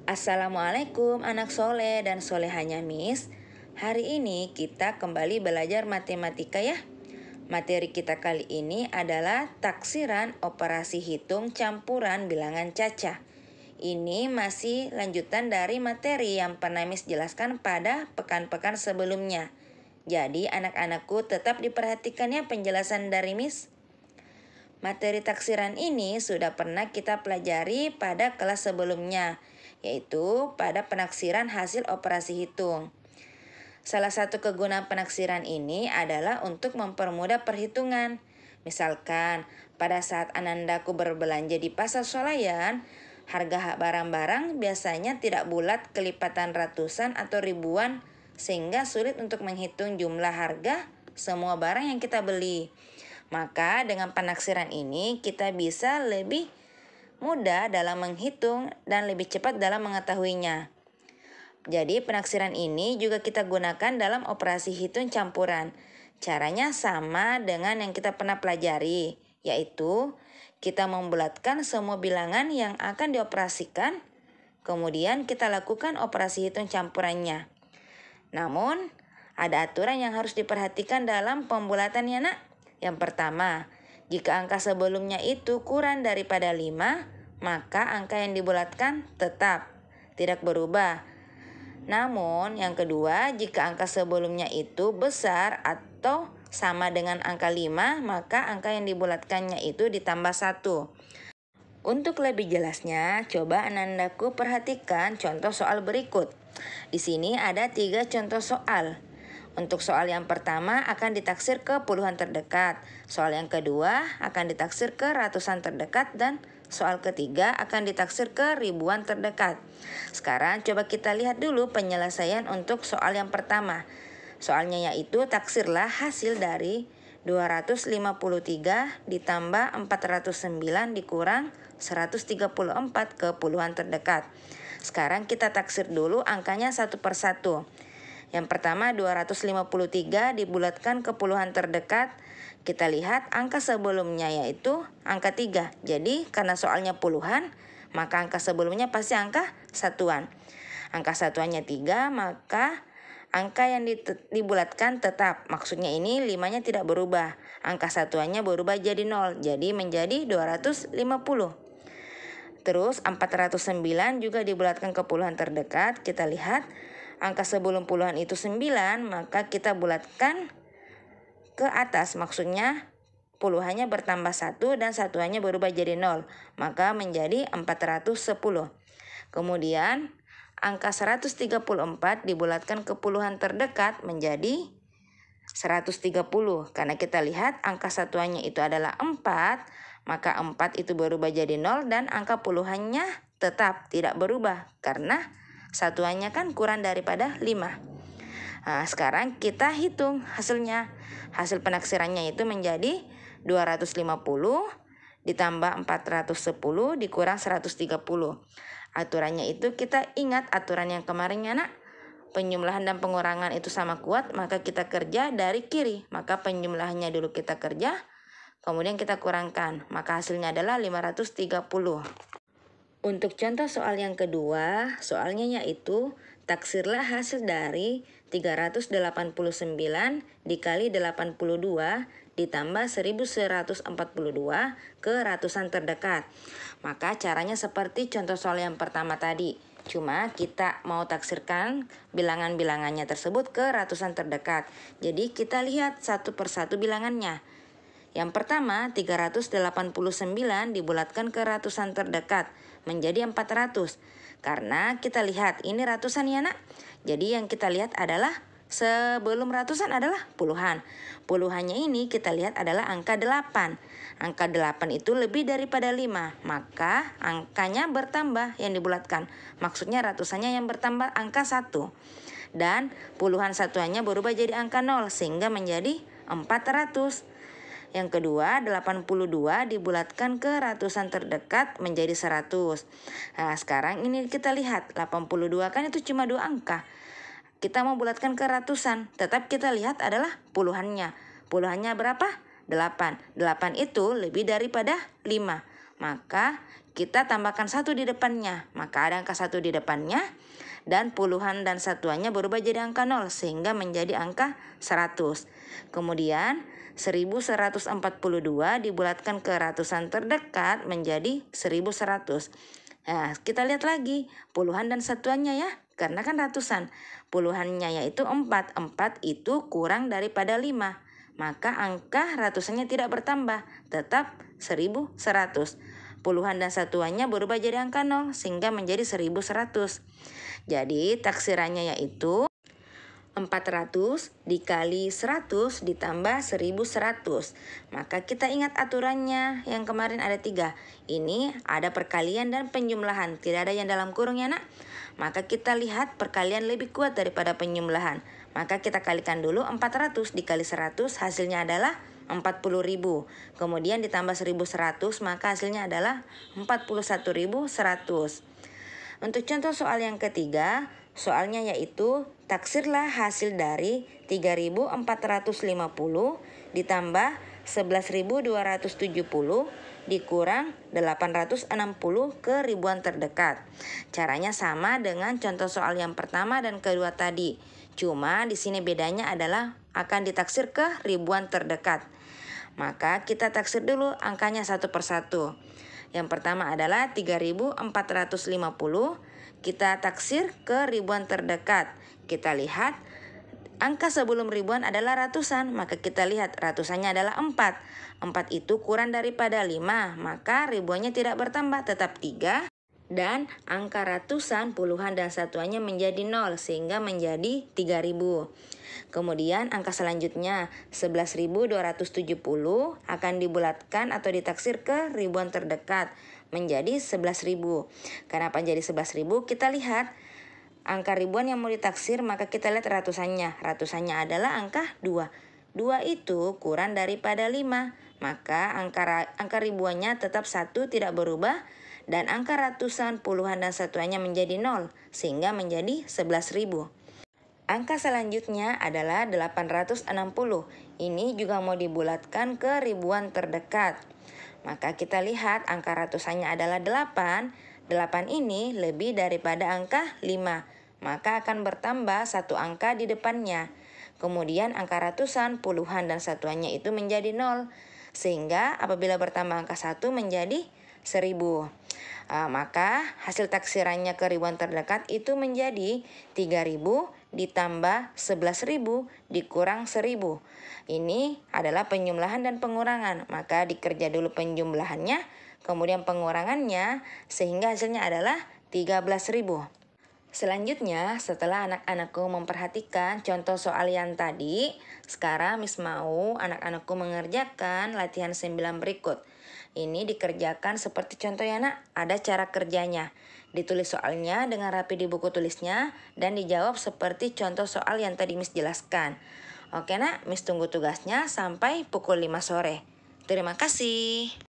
Assalamualaikum anak soleh dan solehanya Miss. Hari ini kita kembali belajar matematika ya. Materi kita kali ini adalah taksiran operasi hitung campuran bilangan cacah. Ini masih lanjutan dari materi yang pernah Miss jelaskan pada pekan-pekan sebelumnya. Jadi anak-anakku tetap diperhatikan ya penjelasan dari Miss. Materi taksiran ini sudah pernah kita pelajari pada kelas sebelumnya, yaitu pada penaksiran hasil operasi hitung. Salah satu kegunaan penaksiran ini adalah untuk mempermudah perhitungan. Misalkan, pada saat Anandaku berbelanja di pasar swalayan, harga barang-barang biasanya tidak bulat kelipatan ratusan atau ribuan, sehingga sulit untuk menghitung jumlah harga semua barang yang kita beli. Maka dengan penaksiran ini kita bisa lebih mudah dalam menghitung dan lebih cepat dalam mengetahuinya. Jadi penaksiran ini juga kita gunakan dalam operasi hitung campuran. Caranya sama dengan yang kita pernah pelajari, yaitu kita membulatkan semua bilangan yang akan dioperasikan, kemudian kita lakukan operasi hitung campurannya. Namun, ada aturan yang harus diperhatikan dalam pembulatannya, nak. Yang pertama, jika angka sebelumnya itu kurang daripada 5, maka angka yang dibulatkan tetap tidak berubah. Namun, yang kedua, jika angka sebelumnya itu besar atau sama dengan angka 5, maka angka yang dibulatkannya itu ditambah 1. Untuk lebih jelasnya, coba Anandaku perhatikan contoh soal berikut. Di sini ada 3 contoh soal. Untuk soal yang pertama akan ditaksir ke puluhan terdekat, soal yang kedua akan ditaksir ke ratusan terdekat, dan soal ketiga akan ditaksir ke ribuan terdekat. Sekarang coba kita lihat dulu penyelesaian untuk soal yang pertama. Soalnya yaitu taksirlah hasil dari 253 ditambah 409 dikurang 134 ke puluhan terdekat. Sekarang kita taksir dulu angkanya satu per satu. Yang pertama 253 dibulatkan ke puluhan terdekat. Kita lihat angka sebelumnya yaitu angka 3. Jadi karena soalnya puluhan, maka angka sebelumnya pasti angka satuan. Angka satuannya 3, maka angka yang dibulatkan tetap. Maksudnya ini 5-nya tidak berubah. Angka satuannya berubah jadi 0, jadi menjadi 250. Terus 409 juga dibulatkan ke puluhan terdekat. Kita lihat angka sebelum puluhan itu 9, maka kita bulatkan ke atas. Maksudnya puluhannya bertambah 1 dan satuannya berubah jadi 0. Maka menjadi 410. Kemudian angka 134 dibulatkan ke puluhan terdekat menjadi 130. Karena kita lihat angka satuannya itu adalah 4, maka 4 itu berubah jadi 0 dan angka puluhannya tetap tidak berubah karena satuannya kan kurang daripada 5. Nah, sekarang kita hitung hasilnya. Hasil penaksirannya itu menjadi 250 ditambah 410 dikurang 130. Aturannya itu kita ingat aturan yang kemarin ya, nak. Penjumlahan dan pengurangan itu sama kuat, maka kita kerja dari kiri. Maka penjumlahannya dulu kita kerja, kemudian kita kurangkan. Maka hasilnya adalah 530. Untuk contoh soal yang kedua, soalnya yaitu taksirlah hasil dari 389 dikali 82 ditambah 1142 ke ratusan terdekat. Maka caranya seperti contoh soal yang pertama tadi. Cuma kita mau taksirkan bilangan-bilangannya tersebut ke ratusan terdekat. Jadi kita lihat satu persatu bilangannya. Yang pertama 389 dibulatkan ke ratusan terdekat menjadi 400. Karena kita lihat ini ratusan ya, nak. Jadi yang kita lihat adalah sebelum ratusan adalah puluhan. Puluhannya ini kita lihat adalah angka 8. Angka 8 itu lebih daripada 5. Maka angkanya bertambah yang dibulatkan. Maksudnya ratusannya yang bertambah angka 1. Dan puluhan satuannya berubah jadi angka 0 sehingga menjadi 400. Yang kedua, 82 dibulatkan ke ratusan terdekat menjadi 100. Nah, sekarang ini kita lihat, 82 kan itu cuma 2 angka. Kita mau bulatkan ke ratusan, tetap kita lihat adalah puluhannya. Puluhannya berapa? 8. 8 itu lebih daripada 5. maka kita tambahkan 1 di depannya. Maka ada angka 1 di depannya dan puluhan dan satuannya berubah jadi angka 0 sehingga menjadi angka 100. Kemudian 1142 dibulatkan ke ratusan terdekat menjadi 1100. Nah, kita lihat lagi puluhan dan satuannya ya, karena kan ratusan. Puluhannya yaitu 4. 4 itu kurang daripada 5. Maka angka ratusannya tidak bertambah, tetap 1100. Puluhan dan satuannya berubah jadi angka 0 sehingga menjadi 1100. Jadi taksirannya yaitu 400 dikali 100 ditambah 1100. Maka kita ingat aturannya yang kemarin ada 3. Ini ada perkalian dan penjumlahan. Tidak ada yang dalam kurung ya nak. Maka kita lihat perkalian lebih kuat daripada penjumlahan. Maka kita kalikan dulu 400 dikali 100 hasilnya adalah 40.000. Kemudian ditambah 1100 maka hasilnya adalah 41.100. Untuk contoh soal yang ketiga, soalnya yaitu taksirlah hasil dari 3.450 ditambah 11.270 dikurang 860 ke ribuan terdekat. Caranya sama dengan contoh soal yang pertama dan kedua tadi. Cuma di sini bedanya adalah akan ditaksir ke ribuan terdekat. Maka kita taksir dulu angkanya satu persatu. Yang pertama adalah 3.450. Kita taksir ke ribuan terdekat. Kita lihat angka sebelum ribuan adalah ratusan. Maka kita lihat ratusannya adalah 4. 4 itu kurang daripada 5. Maka ribuannya tidak bertambah, tetap 3. Dan angka ratusan, puluhan dan satuannya menjadi 0 sehingga menjadi 3.000. Kemudian angka selanjutnya 11.270 akan dibulatkan atau ditaksir ke ribuan terdekat menjadi 11.000. Kenapa jadi 11.000? Kita lihat angka ribuan yang mau ditaksir, maka kita lihat ratusannya. Ratusannya adalah angka 2. 2 itu kurang daripada 5. Maka angka ribuannya tetap 1 tidak berubah. Dan angka ratusan, puluhan dan satuannya menjadi 0 sehingga menjadi 11.000. Angka selanjutnya adalah 860. Ini juga mau dibulatkan ke ribuan terdekat. Maka kita lihat angka ratusannya adalah 8. 8 ini lebih daripada angka 5. Maka akan bertambah 1 angka di depannya. Kemudian angka ratusan, puluhan dan satuannya itu menjadi 0. Sehingga apabila bertambah angka 1 menjadi 1000. Maka hasil taksirannya ke ribuan terdekat itu menjadi 3.000 ditambah 11.000 dikurang 1.000. Ini adalah penjumlahan dan pengurangan. Maka dikerja dulu penjumlahannya, kemudian pengurangannya, sehingga hasilnya adalah 13.000. Selanjutnya, setelah anak-anakku memperhatikan contoh soal yang tadi, sekarang Miss mau anak-anakku mengerjakan latihan 9 berikut. Ini dikerjakan seperti contoh ya nak, ada cara kerjanya. Ditulis soalnya dengan rapi di buku tulisnya dan dijawab seperti contoh soal yang tadi Miss jelaskan. Oke nak, Miss tunggu tugasnya sampai pukul 5 sore. Terima kasih.